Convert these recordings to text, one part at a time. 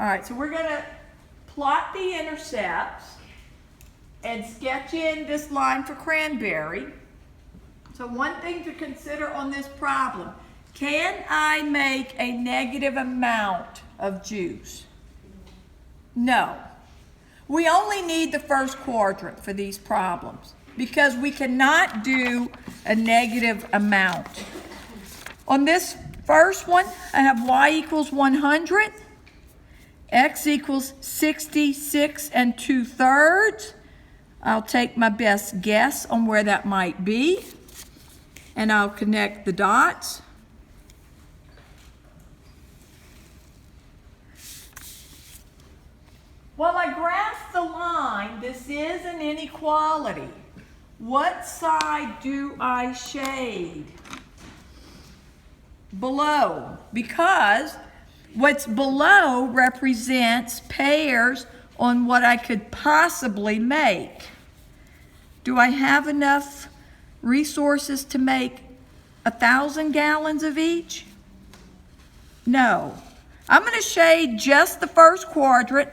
All right, so we're going to plot the intercepts and sketch in this line for cranberry. So one thing to consider on this problem, can I make a negative amount of juice? No. We only need the first quadrant for these problems because we cannot do a negative amount. On this first one, I have y equals 100, x equals 66 2/3. I'll take my best guess on where that might be, and I'll connect the dots. While I graph the line, this is an inequality. What side do I shade? Below, because what's below represents pairs on what I could possibly make. Do I have enough resources to make 1,000 gallons of each? No. I'm going to shade just the first quadrant.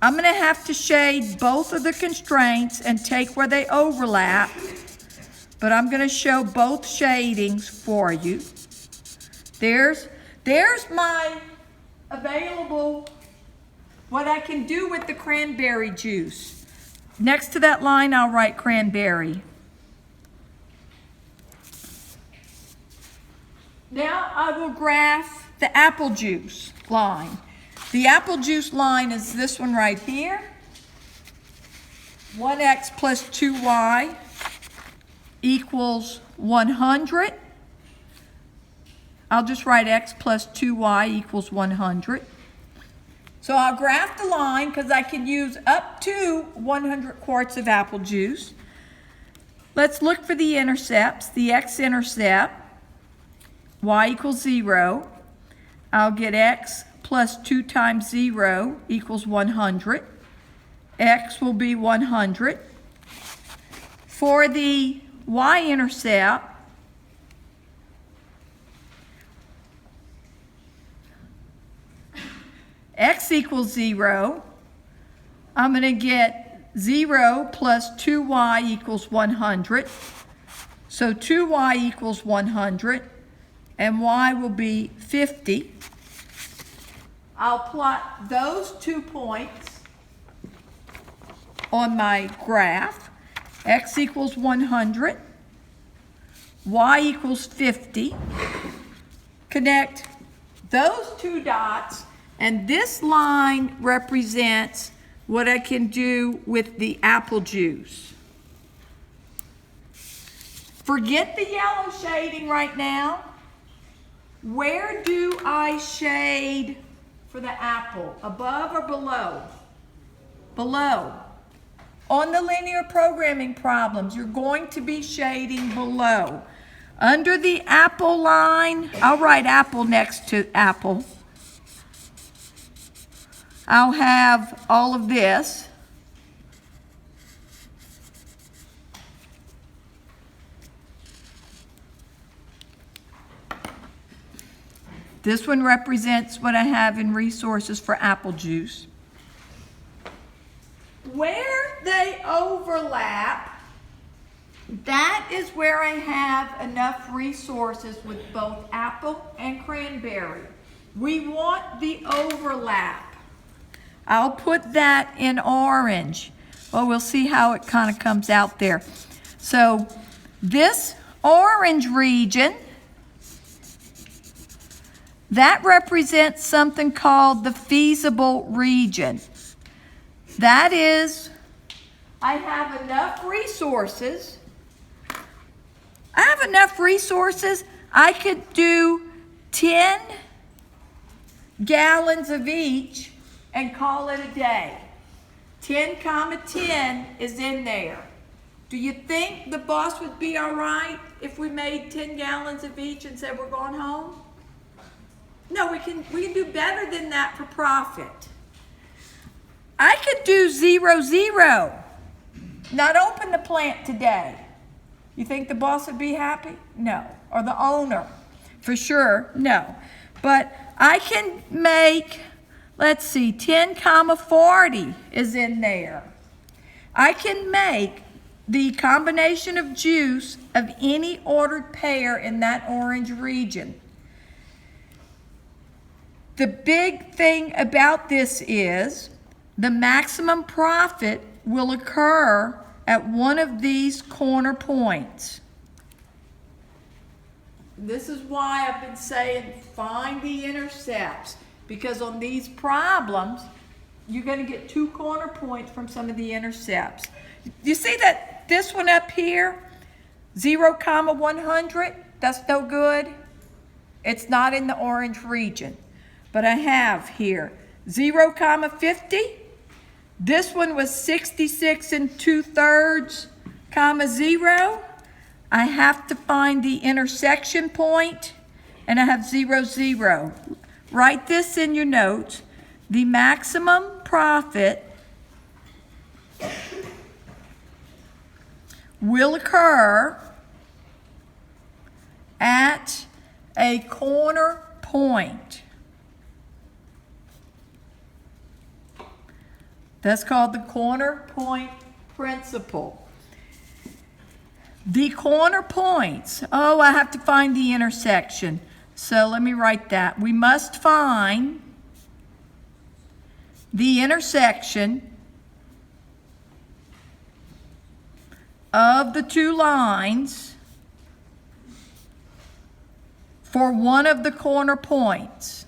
I'm going to have to shade both of the constraints and take where they overlap, but I'm going to show both shadings for you. There's my available, what I can do with the cranberry juice. Next to that line, I'll write cranberry. Now I will graph the apple juice line. The apple juice line is this one right here. 1x plus 2y equals 100. I'll just write x plus 2y equals 100. So I'll graph the line because I can use up to 100 quarts of apple juice. Let's look for the intercepts. The x-intercept, y equals 0. I'll get x plus 2 times 0 equals 100. X will be 100. For the y-intercept, x equals 0. I'm going to get 0 plus 2y equals 100. So 2y equals 100, and y will be 50. I'll plot those 2 points on my graph. X equals 100, y equals 50. Connect those 2 dots, and this line represents what I can do with the apple juice. Forget the yellow shading right now. Where do I shade for the apple? Above or below? Below. On the linear programming problems, you're going to be shading below. Under the apple line, I'll write apple next to apple. I'll have all of this. This one represents what I have in resources for apple juice. Where they overlap, that is where I have enough resources with both apple and cranberry. We want the overlap. I'll put that in orange. Well, we'll see how it kind of comes out there. So this orange region, that represents something called the feasible region. That is, I have enough resources. I could do 10 gallons of each and call it a day. 10 comma 10 is in there. Do you think the boss would be all right if we made 10 gallons of each and said we're going home? No, we can do better than that for profit. I could do 0, 0. Not open the plant today. You think the boss would be happy? No. Or the owner? For sure, no. But I can make, let's see, 10 comma 40 is in there. I can make the combination of juice of any ordered pair in that orange region. The big thing about this is the maximum profit will occur at one of these corner points. This is why I've been saying find the intercepts, because on these problems, you're going to get 2 corner points from some of the intercepts. You see that this one up here, 0 comma 100, that's no good. It's not in the orange region. But I have here 0 comma 50. This one was 66 2/3 comma 0. I have to find the intersection point, and I have 0, 0. Write this in your notes. The maximum profit will occur at a corner point. That's called the corner point principle. The corner points. Oh, I have to find the intersection. So let me write that. We must find the intersection of the 2 lines for one of the corner points.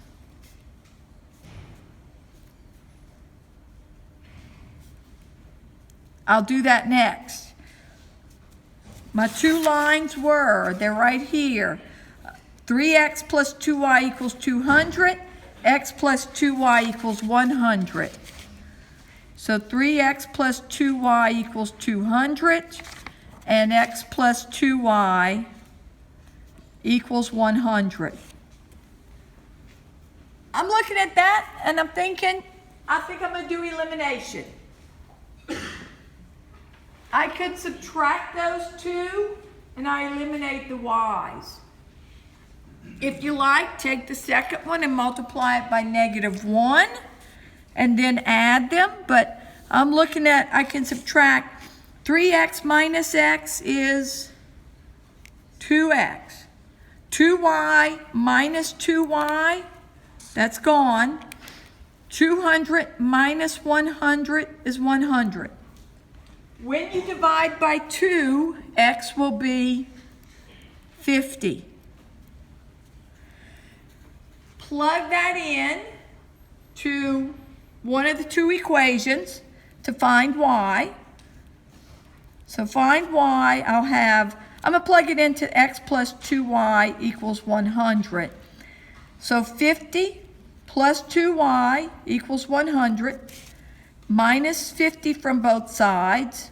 I'll do that next. My 2 lines were, they're right here. 3x plus 2y equals 200. X plus 2y equals 100. So 3x plus 2y equals 200. And x plus 2y equals 100. I'm looking at that and I'm thinking, I think I'm going to do elimination. I could subtract those 2 and I eliminate the y's. If you like, take the second one and multiply it by -1 and then add them. But I'm looking at, I can subtract 3x minus x is 2x. 2y minus 2y, that's gone. 200 minus 100 is 100. When you divide by 2, x will be 50. Plug that in to one of the 2 equations to find y. So find y, I'll have, I'm going to plug it into x plus 2y equals 100. So 50 plus 2y equals 100. Minus 50 from both sides.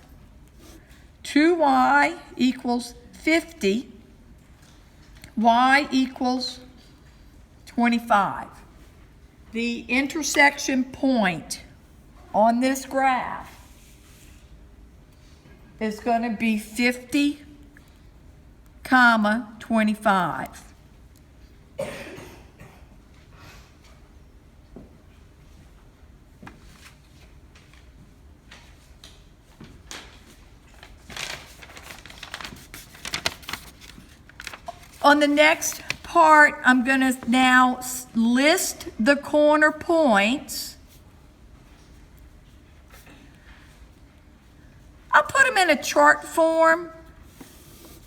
2y equals 50. Y equals 25. The intersection point on this graph is going to be 50, comma 25. On the next part, I'm going to now list the corner points. I'll put them in a chart form,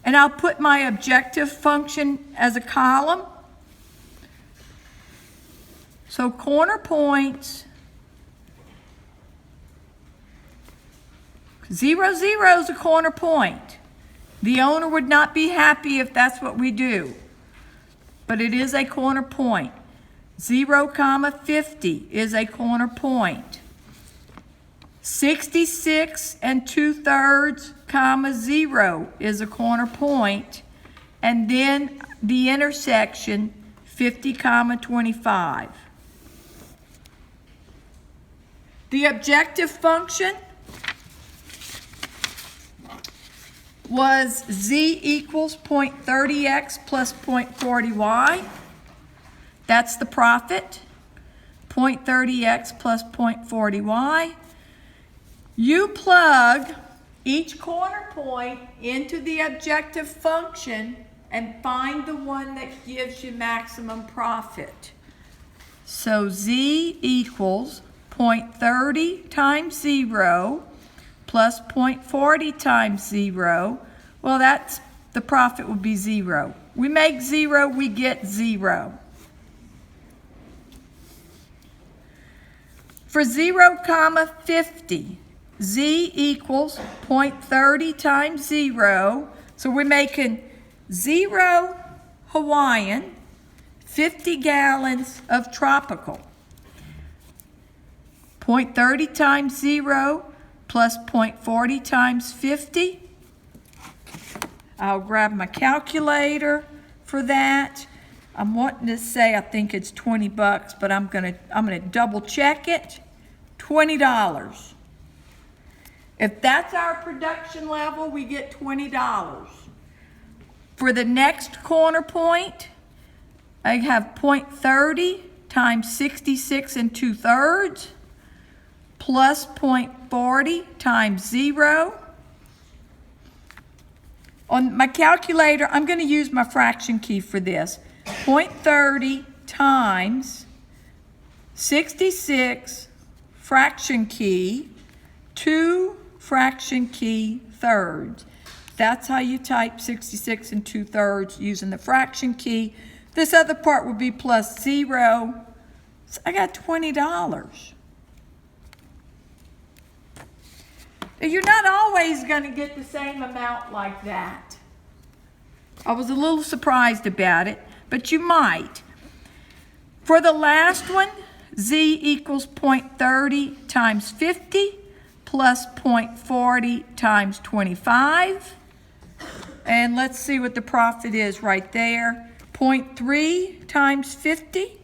and I'll put my objective function as a column. So corner points, 0, 0 is a corner point. The owner would not be happy if that's what we do, but it is a corner point. 0 comma 50 is a corner point. 66 2/3 comma 0 is a corner point, and then the intersection 50 comma 25. The objective function was z equals 0.30x plus 0.40y. That's the profit. 0.30x plus 0.40y. You plug each corner point into the objective function and find the one that gives you maximum profit. So z equals 0.30 times 0 plus 0.40 times 0. Well, the profit would be 0. We make 0, we get 0. For 0, 50, z equals 0.30 times 0. So we're making 0 Hawaiian, 50 gallons of tropical. 0.30 times 0 plus 0.40 times 50. I'll grab my calculator for that. I'm wanting to say I think it's 20 bucks, but I'm gonna double check it. $20. If that's our production level, we get $20. For the next corner point, I have 0.30 times 66 2/3 plus 0.40 times 0. On my calculator, I'm going to use my fraction key for this. 0.30 times 66 fraction key 2 fraction key thirds. That's how you type 66 2/3 using the fraction key. This other part would be plus 0. So I got $20. Now, you're not always going to get the same amount like that. I was a little surprised about it, but you might. For the last one, z equals 0.30 times 50 plus 0.40 times 25. And let's see what the profit is right there. 0.3 times 50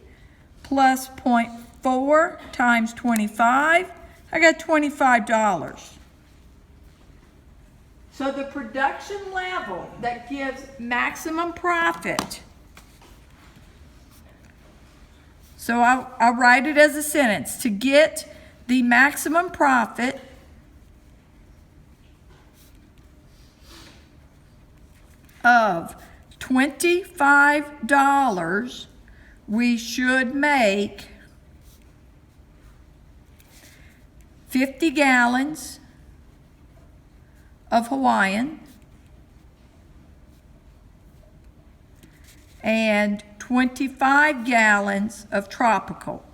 plus 0.4 times 25. I got $25. So the production level that gives maximum profit, so I'll write it as a sentence. To get the maximum profit of $25, we should make 50 gallons of Hawaiian and 25 gallons of tropical.